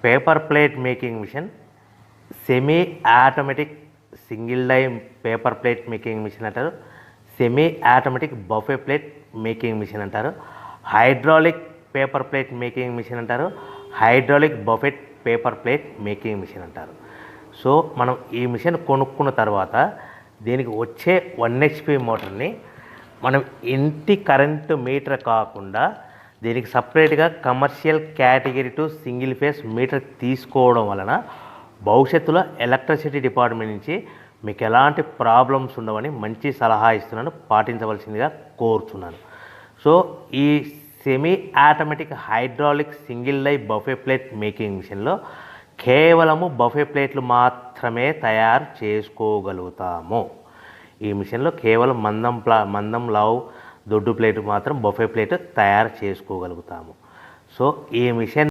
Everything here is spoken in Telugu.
Paper plate making machine, semi automatic single die paper plate making machine అంటారు, semi automatic buffet plate making machine అంటారు, hydraulic paper plate making machine అంటారు, hydraulic buffet paper plate making machine అంటారు. సో మనం ఈ మిషన్ కొనుక్కున్న తర్వాత దీనికి వచ్చే 1 HP మోటార్ని మనం ఇంటి కరెంటు మీటర్ కాకుండా దీనికి సపరేట్గా commercial category to single phase metre తీసుకోవడం వలన భవిష్యత్తులో ఎలక్ట్రిసిటీ డిపార్ట్మెంట్ నుంచి మీకు ఎలాంటి ప్రాబ్లమ్స్ ఉండవని మంచి సలహా ఇస్తున్నాను, పాటించవలసిందిగా కోరుతున్నాను. సో ఈ semi automatic hydraulic single die buffet plate making మిషన్లో కేవలము బఫే ప్లేట్లు మాత్రమే తయారు చేసుకోగలుగుతాము. ఈ మిషన్లో కేవలం మందం లావు దొడ్డు ప్లేట్ మాత్రం బఫే ప్లేట్ తయారు చేసుకోగలుగుతాము. సో ఈ మిషన్